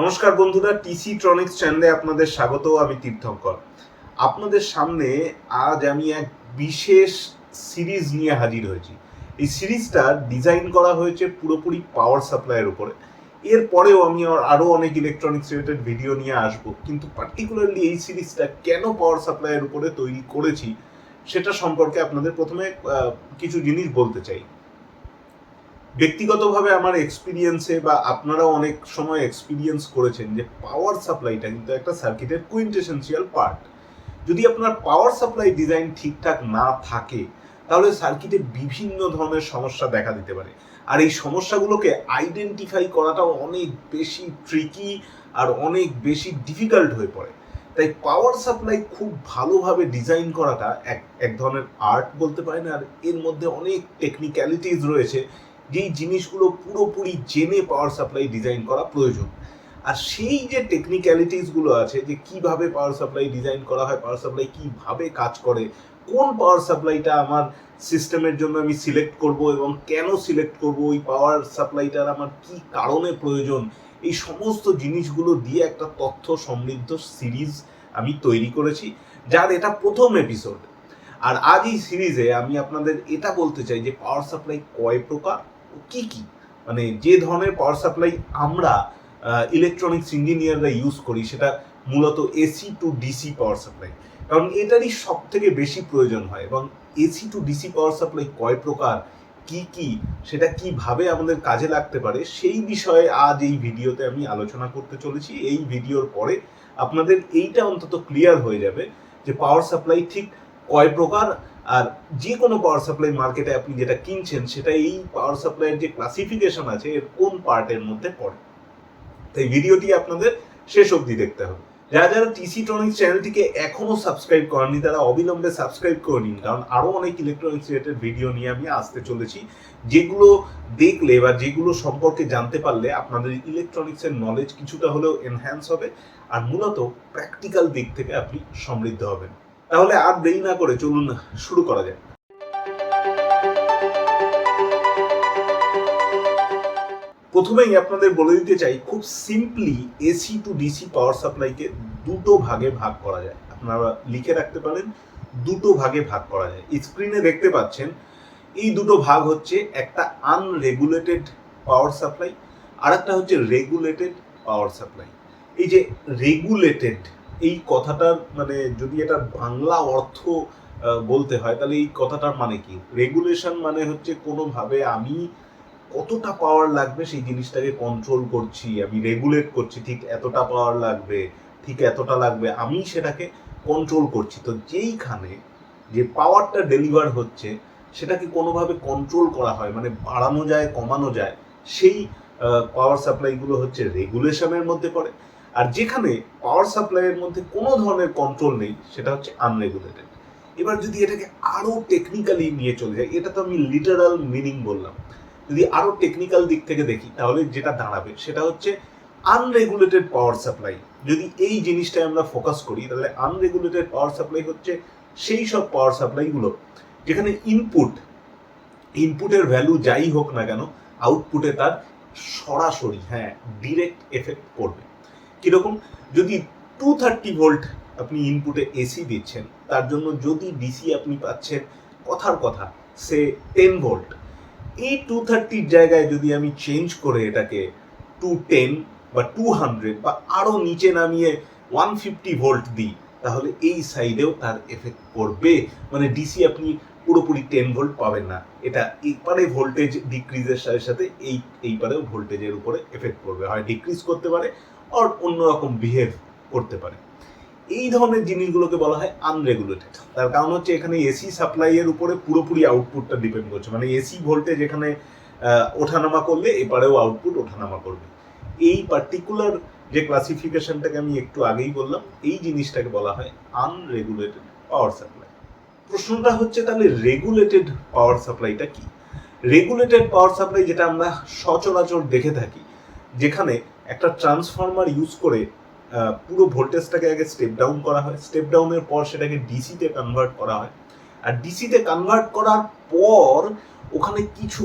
নমস্কার বন্ধুরা, টিসি ট্রনিক্স চ্যানেলে আপনাদের স্বাগত। আমি তীর্থঙ্কর। আপনাদের সামনে আজ আমি এক বিশেষ সিরিজ নিয়ে হাজির হয়েছি। এই সিরিজটা ডিজাইন করা হয়েছে পুরোপুরি পাওয়ার সাপ্লাইয়ের উপরে। এরপরেও আমি আরও অনেক ইলেকট্রনিক্স রিলেটেড ভিডিও নিয়ে আসবো, কিন্তু পার্টিকুলারলি এই সিরিজটা কেন পাওয়ার সাপ্লাইয়ের উপরে তৈরি করেছি সেটা সম্পর্কে আপনাদের প্রথমে কিছু জিনিস বলতে চাই। ব্যক্তিগতভাবে আমার এক্সপিরিয়েন্সে বা আপনারাও অনেক সময় এক্সপিরিয়েন্স করেছেন যে পাওয়ার সাপ্লাইটা কিন্তু একটা সার্কিটের কুইন্টেসেন্সিয়াল পার্ট। যদি আপনার পাওয়ার সাপ্লাই ডিজাইন ঠিকঠাক না থাকে তাহলে সার্কিটে বিভিন্ন ধরনের সমস্যা দেখা দিতে পারে, আর এই সমস্যাগুলোকে আইডেন্টিফাই করাটাও অনেক বেশি ট্রিকি আর অনেক বেশি ডিফিকাল্ট হয়ে পড়ে। তাই পাওয়ার সাপ্লাই খুব ভালোভাবে ডিজাইন করাটা এক ধরনের আর্ট বলতে পারেন, আর এর মধ্যে অনেক টেকনিক্যালিটিস রয়েছে যেই জিনিসগুলো পুরোপুরি জেনে পাওয়ার সাপ্লাই ডিজাইন করা প্রয়োজন। আর সেই যে টেকনিক্যালিটিসগুলো আছে, যে কিভাবে পাওয়ার সাপ্লাই ডিজাইন করা হয়, পাওয়ার সাপ্লাই কিভাবে কাজ করে, কোন পাওয়ার সাপ্লাইটা আমার সিস্টেমের জন্য আমি সিলেক্ট করব এবং কেন সিলেক্ট করব, ওই পাওয়ার সাপ্লাইটার আমার কি কারণে প্রয়োজন, এই সমস্ত জিনিসগুলো দিয়ে একটা তথ্য সমৃদ্ধ সিরিজ আমি তৈরি করেছি, যার এটা প্রথম এপিসোড। আর আজ এই সিরিজে আমি আপনাদের এটা বলতে চাই যে পাওয়ার সাপ্লাই কয় প্রকার, কি কি, মানে যে ধরনের পাওয়ার সাপ্লাই আমরা ইলেকট্রনিক্স ইঞ্জিনিয়াররা ইউজ করি সেটা মূলত AC to DC power supply, কারণ এটারই সব থেকে বেশি প্রয়োজন হয়। এবং AC to DC power supply কয় প্রকার, কি কি, সেটা কিভাবে আমাদের কাজে লাগতে পারে, সেই বিষয়ে আজ এই ভিডিওতে আমি আলোচনা করতে চলেছি। এই ভিডিওর পরে আপনাদের এইটা অন্তত ক্লিয়ার হয়ে যাবে যে পাওয়ার সাপ্লাই ঠিক কয় প্রকার, আর যে কোনো পাওয়ার সাপ্লাই মার্কেটে আপনি যেটা কিনছেন সেটা এই পাওয়ার সাপ্লাইয়ের যে ক্লাসিফিকেশন আছে এর কোন পার্টের মধ্যে পড়ে। তাই ভিডিওটি আপনাদের শেষ অবধি দেখতে হবে। যারা যারা টিসি ট্রনিক্স চ্যানেলটিকে এখনো সাবস্ক্রাইব করেননি তারা অবিলম্বে সাবস্ক্রাইব করে নিন, কারণ আরও অনেক ইলেকট্রনিক্স রিলেটেড ভিডিও নিয়ে আমি আসতে চলেছি, যেগুলো দেখলে বা যেগুলো সম্পর্কে জানতে পারলে আপনাদের ইলেকট্রনিক্সের নলেজ কিছুটা হলেও এনহ্যান্স হবে, আর মূলত প্র্যাকটিক্যাল দিক থেকে আপনি সমৃদ্ধ হবেন। তাহলে আর দেরি না করে চলুন শুরু করা যাক। প্রথমেই আপনাদের বলে দিতে চাই, খুব simply AC to DC power সাপ্লাইকে দুটো ভাগে ভাগ করা যায়। আপনারা লিখে রাখতে পারেন, দুটো ভাগে ভাগ করা যায়। স্ক্রিনে দেখতে পাচ্ছেন এই দুটো ভাগ হচ্ছে, একটা আনরেগুলেটেড পাওয়ার সাপ্লাই আর একটা হচ্ছে রেগুলেটেড পাওয়ার সাপ্লাই। এই যে রেগুলেটেড, এই কথাটার মানে যদি এটা বাংলা অর্থ বলতে হয় তাহলে এই কথাটার মানে কি? রেগুলেশন মানে হচ্ছে কোনোভাবে আমি কতটা পাওয়ার লাগবে সেই জিনিসটাকে কন্ট্রোল করছি, আমি রেগুলেট করছি, ঠিক এতটা পাওয়ার লাগবে, ঠিক এতটা লাগবে, আমি সেটাকে কন্ট্রোল করছি। তো যেইখানে যে পাওয়ারটা ডেলিভার হচ্ছে সেটাকে কোনোভাবে কন্ট্রোল করা হয়, মানে বাড়ানো যায়, কমানো যায়, সেই পাওয়ার সাপ্লাইগুলো হচ্ছে রেগুলেশনের মধ্যে পড়ে। আর যেখানে পাওয়ার সাপ্লাইয়ের মধ্যে কোনো ধরনের কন্ট্রোল নেই সেটা হচ্ছে আনরেগুলেটেড। এবার যদি এটাকে আরও টেকনিক্যালি নিয়ে চলে যায়, এটা তো আমি লিটারাল মিনিং বললাম, যদি আরো টেকনিক্যাল দিক থেকে দেখি তাহলে যেটা দাঁড়াবে সেটা হচ্ছে আনরেগুলেটেড পাওয়ার সাপ্লাই। যদি এই জিনিসটায় আমরা ফোকাস করি তাহলে আনরেগুলেটেড পাওয়ার সাপ্লাই হচ্ছে সেই সব পাওয়ার সাপ্লাইগুলো যেখানে ইনপুটের ভ্যালু যাই হোক না কেন আউটপুটে তার সরাসরি ডিরেক্ট এফেক্ট করবে। কিরকম? যদি 230 ভোল্ট আপনি ইনপুটে এসি দিচ্ছেন, তার জন্য যদি ডিসি আপনি পাচ্ছেন কথার কথা সে 10 ভোল্ট, এই 230 জায়গায় যদি আমি চেঞ্জ করে এটাকে 210 বা 200 বা আরো নিচে নামিয়ে 150 ভোল্ট দিই, তাহলে এই সাইডেও তার এফেক্ট পড়বে। মানে ডিসি আপনি পুরোপুরি 10 ভোল্ট পাবেন না, এটা এইপারে ভোল্টেজ ডিক্রিজের সাথে সাথে এইপারেও ভোল্টেজের উপরে এফেক্ট করবে, হয় ডিক্রিজ করতে পারে আর অন্যরকম বিহেভ করতে পারে। এই ধরনের জিনিসগুলোকে বলা হয় আনরেগুলেটেড। তার কারণ হচ্ছে এখানে এসি সাপ্লাইয়ের উপরে পুরোপুরি আউটপুটটা ডিপেন্ড করছে, মানে এসি ভোল্টেজ এখানে ওঠানামা করলে এপারেও আউটপুট ওঠানামা করবে। এই পার্টিকুলার যে ক্লাসিফিকেশনটাকে আমি একটু আগেই বললাম, এই জিনিসটাকে বলা হয় আনরেগুলেটেড পাওয়ার সাপ্লাই। প্রশ্নটা হচ্ছে তাহলে রেগুলেটেড পাওয়ার সাপ্লাইটা কি? রেগুলেটেড পাওয়ার সাপ্লাই যেটা আমরা সচরাচর দেখে থাকি, যেখানে একটা ট্রান্সফরমার ইউজ করে পুরো ভোল্টেজটাকে আগে স্টেপ ডাউন করা হয়, স্টেপ ডাউনের পর সেটাকে ডিসিতে কনভার্ট করা হয়, আর ডিসিতে কনভার্ট করার পর ওখানে কিছু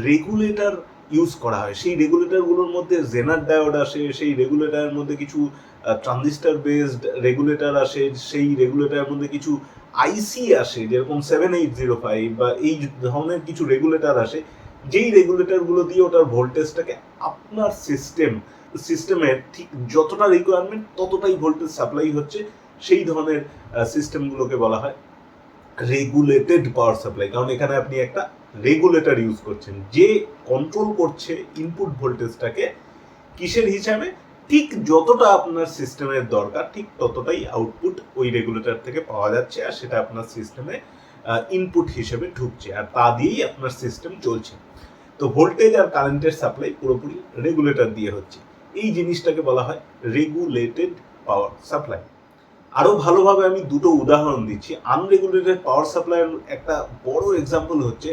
রেগুলেটর ইউজ করা হয়। সেই রেগুলেটরগুলোর মধ্যে জেনার ডায়োড আসে, সেই রেগুলেটরের মধ্যে কিছু ট্রানজিস্টার বেসড রেগুলেটর আসে, সেই রেগুলেটরের মধ্যে কিছু আইসি আসে, যেরকম 7805 বা এই ধরনের কিছু রেগুলেটর আসে, যেই রেগুলেটরগুলো দিয়ে ওটার ভোল্টেজটাকে আপনার সিস্টেমের ঠিক যতটা রিকোয়ারমেন্ট ততটাই ভোল্টেজ সাপ্লাই হচ্ছে, সেই ধরনের সিস্টেমগুলোকে বলা হয় রেগুলেটেড পাওয়ার সাপ্লাই। কারণ এখানে আপনি একটা রেগুলেটর ইউজ করছেন যে কন্ট্রোল করছে ইনপুট ভোল্টেজটাকে কিসের হিসাবে, ঠিক যতটা আপনার সিস্টেমের দরকার ঠিক ততটাই আউটপুট ওই রেগুলেটর থেকে পাওয়া যাচ্ছে, আর সেটা আপনার সিস্টেমে ইনপুট হিসেবে ঢুকছে, আর তা দিয়েই আপনার সিস্টেম চলছে। তো ভোল্টেজ আর কারেন্টের সাপ্লাই পুরোপুরি রেগুলেটর দিয়ে হচ্ছে। এই জিনিসটাকে বলা হয় রেগুলেটেড পাওয়ার সাপ্লাই। আরো ভালোভাবে আমি দুটো উদাহরণ দিচ্ছি। আনরেগুলেটেড পাওয়ার সাপ্লাইয়ের একটা বড় এক্সাম্পল হচ্ছে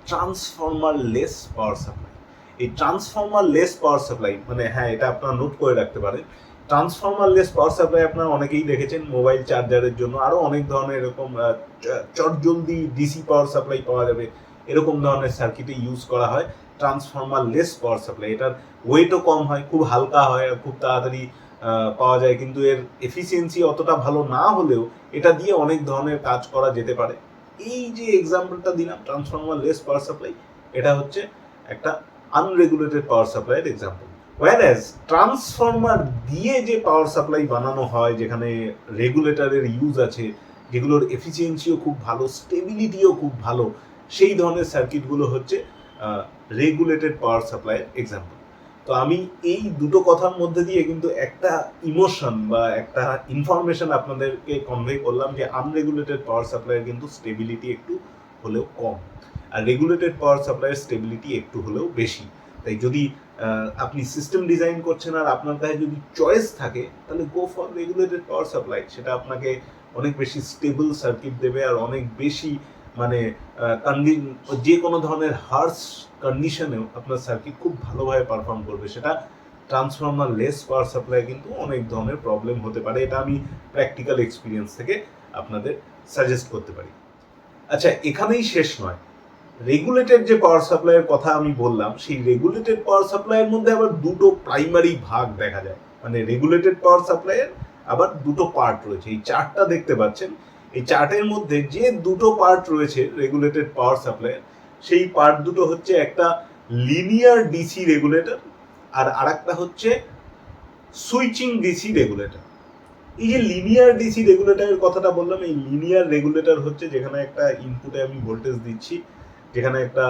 ট্রান্সফর্মার লেস পাওয়ার সাপ্লাই। এই ট্রান্সফর্মার লেস পাওয়ার সাপ্লাই মানে, হ্যাঁ, এটা আপনারা নোট করে রাখতে পারেন। ট্রান্সফর্মার লেস পাওয়ার সাপ্লাই আপনারা অনেকেই দেখেছেন মোবাইল চার্জারের জন্য, আরো অনেক ধরনের এরকম চটজলদি ডিসি পাওয়ার সাপ্লাই পাওয়া যাবে, এরকম ধরনের সার্কিটে ইউজ করা হয় ট্রান্সফর্মার লেস পাওয়ার সাপ্লাই। এটার ওয়েটও কম হয়, খুব হালকা হয়, আর খুব তাড়াতাড়ি পাওয়া যায়, কিন্তু এর এফিসিয়েন্সি অতটা ভালো না হলেও এটা দিয়ে অনেক ধরনের কাজ করা যেতে পারে। এই যে এক্সাম্পলটা দিলাম ট্রান্সফর্মার লেস পাওয়ার সাপ্লাই, এটা হচ্ছে একটা আনরেগুলেটেড পাওয়ার সাপ্লাইয়ের এক্সাম্পল। ওয়ারএজ ট্রান্সফর্মার দিয়ে যে পাওয়ার সাপ্লাই বানানো হয়, যেখানে রেগুলেটরের ইউজ আছে, যেগুলোর এফিসিয়েন্সিও খুব ভালো, স্টেবিলিটিও খুব ভালো, সেই ধরনের সার্কিটগুলো হচ্ছে রেগুলেটেড পাওয়ার সাপ্লাইয়ের এক্সাম্পল। তো আমি এই দুটো কথার মধ্যে দিয়ে কিন্তু একটা ইমোশন বা একটা ইনফরমেশন আপনাদেরকে কনভে করলাম যে আনরেগুলেটেড পাওয়ার সাপ্লাইয়ের কিন্তু স্টেবিলিটি একটু হলেও কম, আর রেগুলেটেড পাওয়ার সাপ্লাইয়ের স্টেবিলিটি একটু হলেও বেশি। তাই যদি আপনি সিস্টেম ডিজাইন করছেন আর আপনার কাছে যদি চয়েস থাকে, তাহলে go for regulated power supply. সেটা আপনাকে অনেক বেশি স্টেবল সার্কিট দেবে, আর অনেক বেশি মানে যে কোনো ধরনের হার্শ কন্ডিশনেও আপনার সার্কিট খুব ভালোভাবে পারফর্ম করবে। সেটা ট্রান্সফর্মার লেস পাওয়ার সাপ্লাই কিন্তু অনেক ধরনের প্রবলেম হতে পারে, এটা আমি প্র্যাকটিক্যাল এক্সপিরিয়েন্স থেকে আপনাদের সাজেস্ট করতে পারি। আচ্ছা, এখানেই শেষ নয়। রেগুলেটেড যে পাওয়ার সাপ্লাইয়ের কথা আমি বললাম, সেই রেগুলেটেড পাওয়ার সাপ্লাইয়ের মধ্যে আবার দুটো প্রাইমারি ভাগ দেখা যায়। মানে রেগুলেটেড পাওয়ার সাপ্লাইয়ের আবার দুটো পার্ট রয়েছে। এই চার্টটা দেখতে পাচ্ছেন, এই চার্টের মধ্যে যে দুটো পার্ট রয়েছে রেগুলেটেড পাওয়ার সাপ্লাইয়ের, সেই পার্ট দুটো হচ্ছে একটা লিনিয়ার ডিসি রেগুলেটর আর আরেকটা হচ্ছে সুইচিং ডিসি রেগুলেটর। এই যে লিনিয়ার ডিসি রেগুলেটরের কথাটা বললাম, এই লিনিয়ার রেগুলেটর হচ্ছে যেখানে একটা ইনপুটে আমি ভোল্টেজ দিচ্ছি, যেখানে একটা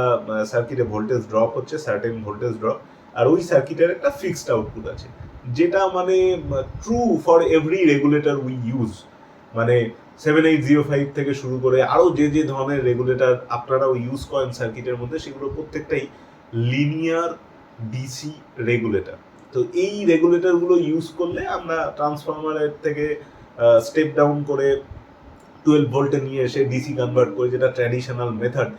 সার্কিটে ভোল্টেজ ড্রপ হচ্ছে, সার্টেন ভোল্টেজ ড্রপ, আর ওই সার্কিটের একটা ফিক্সড আউটপুট আছে, যেটা মানে true for every regulator we use. মানে 7805 থেকে শুরু করে আরও যে যে ধরনের রেগুলেটর আপনারাও ইউজ করেন সার্কিটের মধ্যে, সেগুলো প্রত্যেকটাই লিনিয়ার ডিসি রেগুলেটর। তো এই রেগুলেটরগুলো ইউজ করলে আমরা ট্রান্সফরমারের থেকে স্টেপ ডাউন করে 12 ভোল্টে নিয়ে এসে ডিসি কনভার্ট করে, যেটা ট্র্যাডিশনাল মেথড,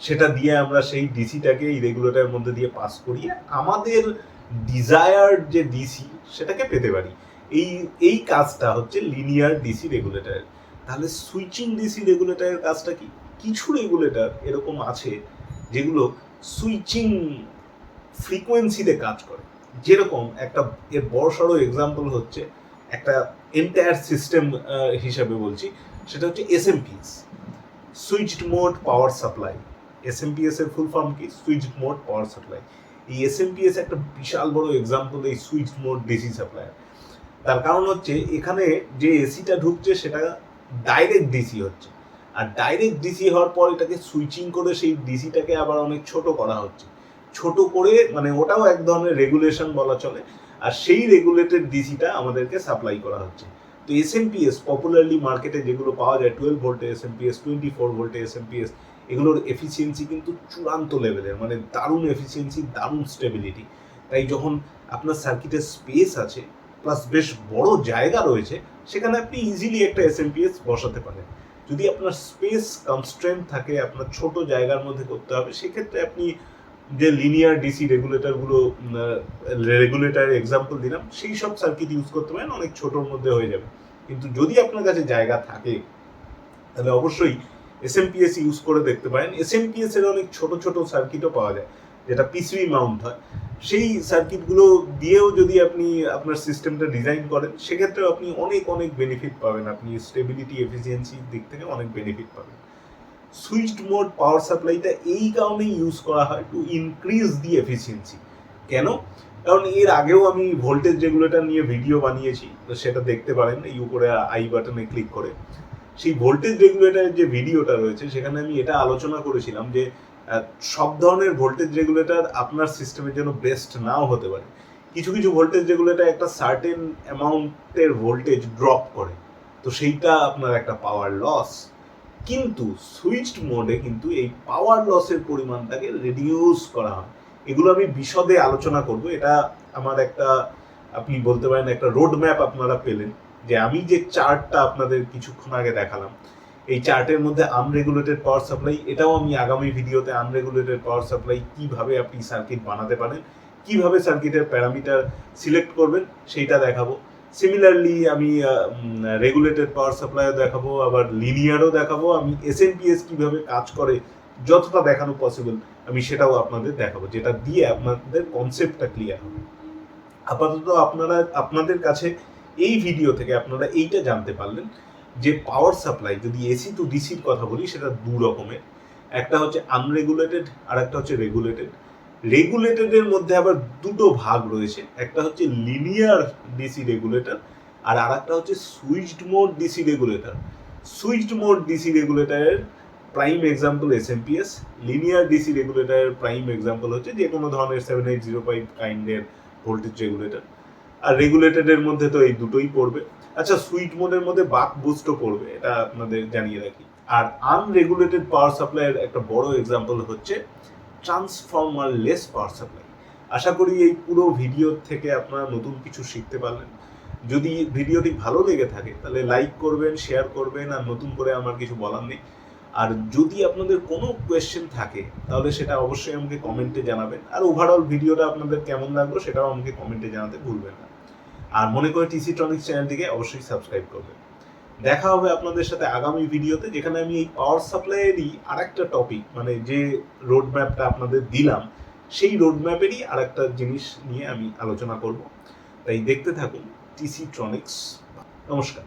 সেটা দিয়ে আমরা সেই ডিসিটাকে এই রেগুলেটরের মধ্যে দিয়ে পাস করিয়ে আমাদের ডিজায়ার্ড যে ডিসি সেটাকে পেতে পারি। এই কাজটা হচ্ছে লিনিয়ার ডিসি রেগুলেটরের। তাহলে সুইচিং ডিসি রেগুলেটরের কাজটা কি? কিছু রেগুলেটর এরকম আছে যেগুলো সুইচিং ফ্রিকোয়েন্সিতে কাজ করে। যেরকম একটা এর বড়সড় এক্সাম্পল হচ্ছে, একটা এন্টায়ার সিস্টেম হিসাবে বলছি, সেটা হচ্ছে SMPS, switched mode power supply. SMPS এর ফুল ফর্ম কি? Switched mode power supply. এই এসএমপিএস একটা বিশাল বড় এক্সাম্পল এই সুইচড মোড ডিসি সাপ্লাই। তার কারণ হচ্ছে এখানে যে এসিটা ঢুকছে সেটা ডাইরেক্ট ডিসি হচ্ছে, আর ডাইরেক্ট ডিসি হওয়ার পর এটাকে সুইচিং করে সেই ডিসিটাকে আবার অনেক ছোট করা হচ্ছে, ছোট করে মানে ওটাও এক ধরনের রেগুলেশন বলা চলে, আর সেই রেগুলেটেড ডিসিটা আমাদেরকে সাপ্লাই করা হচ্ছে। তো এসএমপিএস পপুলারলি মার্কেটে যেগুলো পাওয়া যায়, 12 ভোল্টে এসএমপিএস, 24 ভোল্টে এসএমপিএস, এগুলোর এফিসিয়েন্সি কিন্তু চূড়ান্ত লেভেলের, মানে দারুণ এফিসিয়েন্সি, দারুণ স্টেবিলিটি। তাই যখন আপনার সার্কিটে স্পেস আছে প্লাস বেশ বড় জায়গা রয়েছে, সেখানে আপনি ইজিলি একটা এসএমপিএস বসাতে পারেন। যদি আপনার স্পেস কনস্ট্রেন্ট থাকে, আপনার ছোট জায়গার মধ্যে করতে হবে, সেক্ষেত্রে আপনি যে লিনিয়ার ডিসি রেগুলেটর এক্সাম্পল দিলাম, সেই সব সার্কিট ইউজ করতে পারেন, অনেক ছোটোর মধ্যে হয়ে যাবে। কিন্তু যদি আপনার কাছে জায়গা থাকে, তাহলে অবশ্যই এসএমপিএস ইউজ করে দেখতে পারেন। এসএমপিএস এর অনেক ছোট ছোট সার্কিটও পাওয়া যায়, যেটা পিসিবি মাউন্ট হয়, সেই সার্কিটগুলো দিয়েও যদি আপনি আপনার সিস্টেমটা ডিজাইন করেন, সেক্ষেত্রেও আপনি অনেক অনেক বেনিফিট পাবেন, আপনি স্টেবিলিটি এফিসিয়েন্সির দিক থেকে অনেক বেনিফিট পাবেন। সুইচড মোড পাওয়ার সাপ্লাইটা এই কারণেই ইউজ করা হয়, টু ইনক্রিজ দি এফিসিয়েন্সি। কেন? কারণ এর আগেও আমি ভোল্টেজ রেগুলেটর নিয়ে ভিডিও বানিয়েছি, তো সেটা দেখতে পারেন এই উপরে আই বাটনে ক্লিক করে। সেই ভোল্টেজ রেগুলেটরের যে ভিডিওটা রয়েছে সেখানে আমি এটা আলোচনা করেছিলাম যে সব ধরনের ভোল্টেজ রেগুলেটর আপনার সিস্টেমের জন্য বেস্ট নাও হতে পারে। কিছু কিছু ভোল্টেজ রেগুলেটর একটা সার্টেন অ্যামাউন্টের ভোল্টেজ ড্রপ করে, তো সেইটা আপনার একটা পাওয়ার লস। কিন্তু সুইচড মোডে কিন্তু এই পাওয়ার লসের পরিমাণটাকে রিডিউস করা হয়। এগুলো আমি বিশদে আলোচনা করব। এটা আমার একটা, আপনি বলতে পারেন একটা রোড ম্যাপ আপনারা পেলেন, যে আমি যে চার্টটা আপনাদের কিছুক্ষণ আগে দেখালাম, এই চার্টের মধ্যে আনরেগুলেটেড পাওয়ার সাপ্লাই, এটাও আমি আগামী ভিডিওতে আনরেগুলেটেড পাওয়ার সাপ্লাই কিভাবে আপনি সার্কিট বানাতে পারেন, কিভাবে সার্কিটের প্যারামিটার সিলেক্ট করবেন সেইটা দেখাবো। সিমিলারলি আমি রেগুলেটেড পাওয়ার সাপ্লাইও দেখাবো, আবার লিনিয়ারও দেখাবো। আমি এসএনপিএস কিভাবে কাজ করে যতটা দেখানো পসিবল আমি সেটাও আপনাদের দেখাবো, যেটা দিয়ে আপনাদের কনসেপ্টটা ক্লিয়ার হবে। আপাতত আপনাদের কাছে এই ভিডিও থেকে আপনারা এইটা জানতে পারলেন যে পাওয়ার সাপ্লাই, যদি এসি টু ডিসির কথা বলি, সেটা দু রকমের। একটা হচ্ছে আনরেগুলেটেড আর একটা হচ্ছে রেগুলেটেড। রেগুলেটেডের মধ্যে আবার দুটো ভাগ রয়েছে, একটা হচ্ছে লিনিয়ার ডিসি রেগুলেটর আর আরেকটা হচ্ছে switched mode DC regulator. Switched mode DC রেগুলেটরের prime example SMPS, linear DC রেগুলেটরের প্রাইম এক্সাম্পল হচ্ছে যে কোনো ধরনের 7805 কাইন্ডের ভোল্টেজ রেগুলেটর। আর রেগুলেটেডের মধ্যে তো এই দুটোই পড়বে। আচ্ছা, সুইচ মোডের মধ্যে বাক বুস্টও পড়বে, এটা আপনাদের জানিয়ে রাখি। আর আনরেগুলেটেড পাওয়ার সাপ্লাইয়ের একটা বড় এক্সাম্পল হচ্ছে ট্রান্সফর্মার লেস পাওয়ার সাপ্লাই। আশা করি এই পুরো ভিডিও থেকে আপনারা নতুন কিছু শিখতে পারলেন। যদি ভিডিওটি ভালো লেগে থাকে তাহলে লাইক করবেন, শেয়ার করবেন, আর নতুন করে আমার কিছু বলার নেই। আর যদি আপনাদের কোনো কোয়েশ্চেন থাকে তাহলে সেটা অবশ্যই আমাকে কমেন্টে জানাবেন। আর ওভারঅল ভিডিওটা আপনাদের কেমন লাগলো সেটাও আমাকে কমেন্টে জানাতে ভুলবেন না। আর মনে করে টিসি ট্রনিক্স চ্যানেলটিকে অবশ্যই সাবস্ক্রাইব করবেন। দেখা হবে আপনাদের সাথে আগামী ভিডিওতে, যেখানে আমি এই পাওয়ার সাপ্লাইয়েরই আরেকটা টপিক, মানে যে রোড ম্যাপটা আপনাদের দিলাম সেই রোড ম্যাপেরই আরেকটা জিনিস নিয়ে আমি আলোচনা করব। তাই দেখতে থাকুন টিসি ট্রনিক্স। নমস্কার।